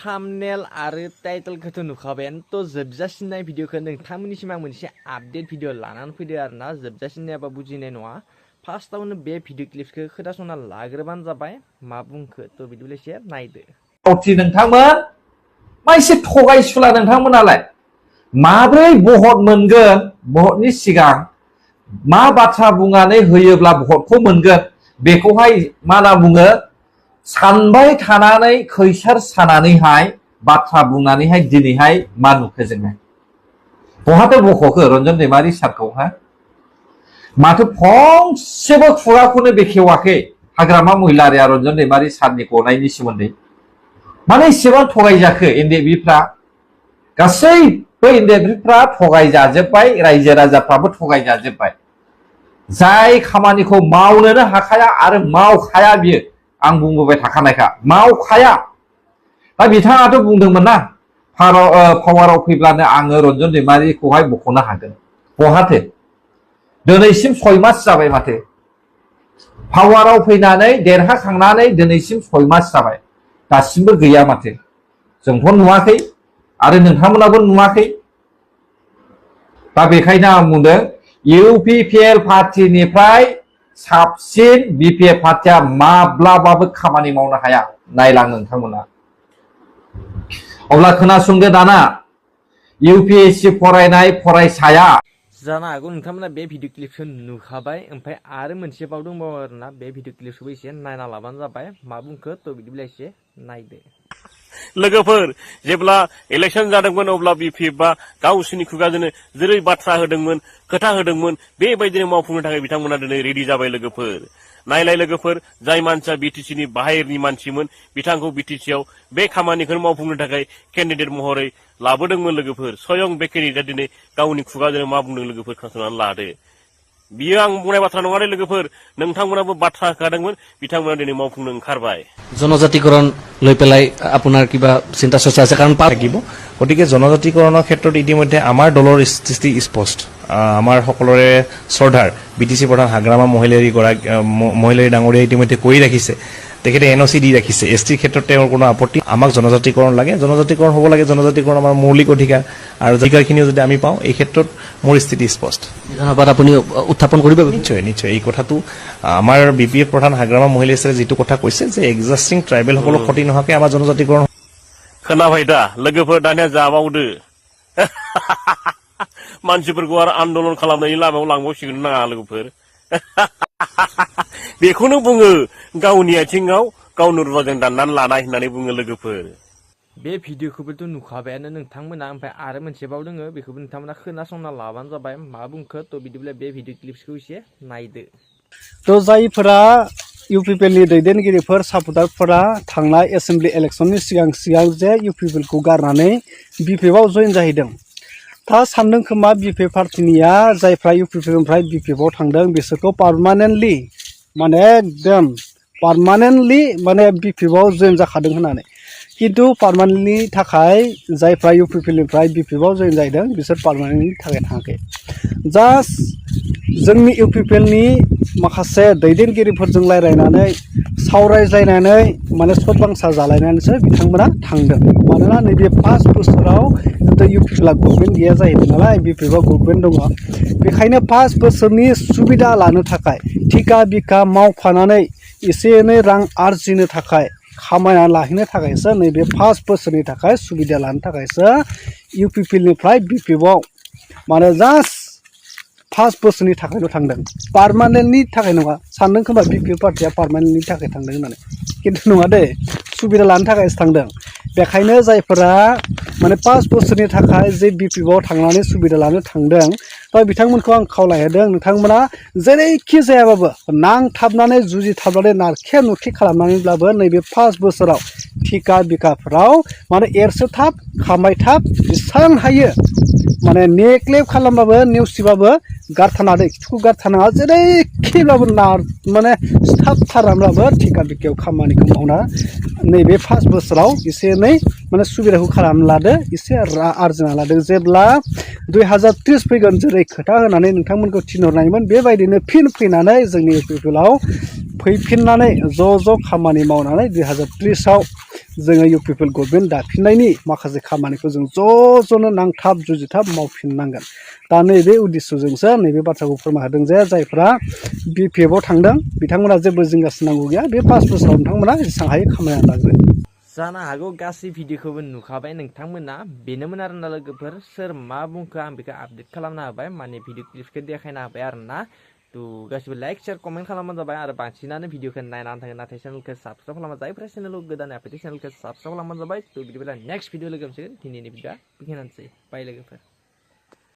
thumbnail आरो टाइटेलखौथ' नुखाबायानो थ' जोबजासिननाय भिडिअखौ नोंथांमोननिसिम आं मोनसे आपडेट भिडिअ लानानै फैदो आरोना जोबजासिननायाबा बुजिनाय नङा फार्स्टआवनो बे भिडिअ क्लिपखौ खोनासंना लाग्रोबानो जाबाय मा बुंखो थ' बिदिब्ला एसे नायदो नोंथांमोन मा एसे थगायसुला नोंथांमोनालाय माब्रै भट मोनगोन भटनि सिगां मा बाथ्रा बुंनानै होयोब्ला भटखौ मोनगोन बेखौहाय मा होनना बुङो सानबाय थानानै खैसार सानानैहाय बाथ्रा बुंनानैहाय दिनैहाय मा नुखो जोङो बहाथो बख'खो रन्जन दैमारि सारखौ माथो फंसेबो खुगाखौनो बेखेवाखै हाग्रामा महिलारिया रन्जन दैमारि सारनि गनायनि सोमोन्दै माने एसेबां थगायजाखो एनडिएफबिफ्रा गासैबो एनडिएफबिफ्रा थगायजाजोब्बाय रायजो राजाफ्राबो थगायजाजोब्बाय जाय खामानिखौ मावनोनो हाखाया आरो मावखाया बियो आं बुंबोबाय थाखानायखा मावखाया दा बिथाङाथ' बुंदोंमोन ना पावाराव फैब्लानो आङो रन्जन दैमारिखौहाय बख'नो हागोन बहाथो दिनैसिम 6 मास जाबाय माथो पावाराव फैनानै देरहाखांनानै दिनैसिम 6 मास जाबाय दासिमबो गैया माथो जोंथ' नुवाखै आरो नोंथांमोनाबो नुवाखै दा बेखायनो आं बुंदों इउपिपिएल पार्टिनिफ्राय साबसिन बिपिएफ पार्टिया माब्लाबाबो खामानि मावनो हाया नायलां नोंथांमोना अब्ला खोनासंदो दाना इउपिएससि फरायनाय फरायसाया जानो हागौ नोंथांमोना बे भिडिअ क्लिपखौ नुखाबाय ओमफ्राय आरो मोनसे बाव दंबावो आरोना बे भिडिअ क्लिपखौबो एसे नायना लाबानो जाबाय मा बुंखो थ' बिदिब्ला एसे नायदो लोगोफोर जेब्ला इलेक्शन जादोंमोन अब्ला बिपिएफआ गावसोरनि खुगाजोंनो जेरै बाथ्रा होदोंमोन खोथा होदोंमोन बेबायदिनो मावफुंनो थाखाय बिथांमोना दिनै रेडि जाबाय लोगोफोर नायलाय लोगोफोर जाय मानसिया बिटिसिनि बाहेरनि मानसिमोन बिथांखौ बिटिसिआव बे खामानिखौ मावफुंनो थाखाय केन्डिडेट महरै लाबोदोंमोन लोगोफोर स्वयं बे केन्डिडेटआ दिनै गावनि खुगाजों मा बुंदों लोगोफोर खोनासंनानै लादो बियो आं बुंनाय बाथ्रा नङा दे लोगोफोर नोंथांमोनाबो बाथ्रा होखादोंमोन बिथांमोना दिनै मावफुंनो ओंखारबाय জনজাতিকৰণ লৈ পেলাই আপোনাৰ কিবা চিন্তা চৰ্চা আছে কাৰণ থাকিব গতিকে জনজাতিকৰণৰ ক্ষেত্ৰত ইতিমধ্যে আমাৰ দলৰ স্থিতি স্পষ্ট আমাৰ সকলোৰে শ্ৰদ্ধাৰ বিটিসি প্ৰধান হাগ্ৰামা মহিলাৰী ডাঙৰীয়া ইতিমধ্যে কৰি ৰাখিছে তেখেতে এনঅচি দি ৰাখিছে এসটিৰ ক্ষেত্ৰত তেওঁৰ কোনো আপত্তি আমাক জনজাতিকৰণ লাগে জনজাতিকৰণ হ'ব লাগে জনজাতিকৰণ আমাৰ মৌলিক অধিকাৰ আৰু অধিকাৰখিনিও যদি আমি পাওঁ এই ক্ষেত্ৰত মোৰ স্থিতি স্পষ্ট ধন্যবাদ আপুনি উত্থাপন কৰিব নিশ্চয় নিশ্চয় এই কথাটো আমাৰ বিপিএফ প্ৰধান হাগ্ৰামা মহিলাৰী যিটো কথা কৈছে যে এক্সিষ্টিং ট্ৰাইবেলসকলৰ ক্ষতি নোহোৱাকৈ আমাৰ জনজাতিকৰণ खोनाबाय दा लोगोफोर दानिया जाबावदो मानसिफोरखौ आरो आन्दलन खालामनायनि लामायाव लांबावसिगोन नाङा लोगोफोर बेखौनो बुङो गावनि आथिङाव गावनो रुवाजों दाननानै लानाय होननानै बुङो लोगोफोर बे भिडिअखौबोथ' नुखाबायानो नोंथांमोना ओमफ्राय आरो मोनसे बाव दोङो बेखौबो नोंथांमोना खोनासंना लाबानो जाबाय मा बुंखो थ' बिदिब्ला बे भिडिअ क्लिप्सखौ एसे नायदो थ' जायफोरा इउपिपिएलनि दैदेनगिरिफोर सापर्टारफोरा थांनाय एसेम्बलि इलेक्शननि सिगां जे इउपिपिएलखौ गारनानै बिपिएफआव जइन जाहैदों दा सानदों खोमा बिपिएफ पार्टिनिया जायफ्रा इउपिपिएलनिफ्राय बिपिएफआव थांदों बिसोरखौ पार्मानेन्टलि माने एकदम पार्मानेन्टलि माने बिपिएफआव जइन जाखादों होननानै किन्तु पार्मानेन्टनि थाखाय जायफ्रा इउपिपिएलनिफ्राय बिपिएफआव जइन जाहैदों बिसोर पार्मानेन्टनि थाखाय थाङाखै जास्ट जोंनि इउपिपिएलनि माखासे दैदेनगिरिफोरजों रायज्लायनानै सावरायज्लायनानै माने सदबांसा जालायनानैसो बिथांमोना थांदों मानोना नैबे 5 बोसोराव इउपिपिएलआ गभर्नमेन्ट गैया जाहैदों नालाय बिपिएफआ गभर्नमेन्ट दङ बेखायनो 5 बोसोरनि सुबिदा लानो थाखाय थिका बिखा मावफानानै एसे एनै रां आरजिनो थाखाय खामायना लाहैनो थाखायसो नैबे 5 बोसोरनि थाखाय सुबिदा लानो थाखायसो इउपिपिएलनिफ्राय बिपिएफआव माने जास्ट 5 बोसोरनि थाखायल' थांदों पार्मानेन्टनि थाखाय नङा सानदों खोमा बिपिएफ पार्टिया पार्मानेन्टनि थाखाय थांदों होननानै किन्तु नङा दे सुबिदा लानो थाखायसो थांदों बेखायनो जायफोरा माने 5 बोसोरनि थाखाय जे बिपिएफआव थांनानै सुबिदा लानो थांदों दा बिथांमोनखौ आं खावलायहोदों नोंथांमोना जेरैखि जायाबाबो नांथाबनानै जुजिथाबनानै नारखे नुरखे खालामनानैब्लाबो नैबे 5 बोसोराव थिका बिखाफोराव माने एरसोथाब खामायथाब जेसां हायो माने नेग्लेक्ट खालामबाबो नेवसिबाबो गारथारनानै खिथुखौ गारथारनाङा जेरैखिब्लाबो माने सिथाबथारनानैब्लाबो थिका बिखायाव खामानिखौ मावना नैबे 5 बोसोराव एसे एनै माने सुबिदाखौ खालामना लादो एसे आरजिना लादो जेब्ला 2030 फैगोन जेरै खोथा होनानै नोंथांमोनखौ थिनहरनायमोन बेबायदिनो फिन फैनानै जोंनि इउपिपिएलआव फैफिननानै ज' खामानि मावनानै 2030आव जोङो इउ पि पि एल गभर्नमेन्ट दाफिननायनि माखासे खामानिखौ जों ज'नो नांथाब जुजिथाब मावफिननांगोन दा नैबे उद्देশ্যजोंसो नैबे बाथ्राखौ फोरमायदों जे जायफ्रा बि पि एफ आव थांदों बिथांमोना जेबो जिंगासिनांगौ गैया बे 5 बोसोराव नोंथांमोना जेसेबां हायो खामायना लाग्रो जानो हागौ गासै भिडिअखौबो नुखाबाय नोंथांमोना बेनोमोन आरोना लोगोफोर सोर मा बुंखो आं बेखौ आपडेट खालामना होबाय माने भिडिअ क्लिपखौ देखायना होबाय आरोना तो गासिबो लाइक शेयर कमेन्ट खालामबानो जाबाय आरो बांसिनानो भिडिअखौ नायनानै थाङो नाथाय चेनेलखौ साबसक्राइब खालामा जायफ्रा चेनेलाव गोदान आफेदि चेनेलखौ साबसक्राइब खालामबानो जाबाय तो बिदिब्ला नेक्स्ट भिडिअ लोगो मोनसिगोन दिनैनि भिडिअआ बेखिनियानोसै बाय लोगोफोर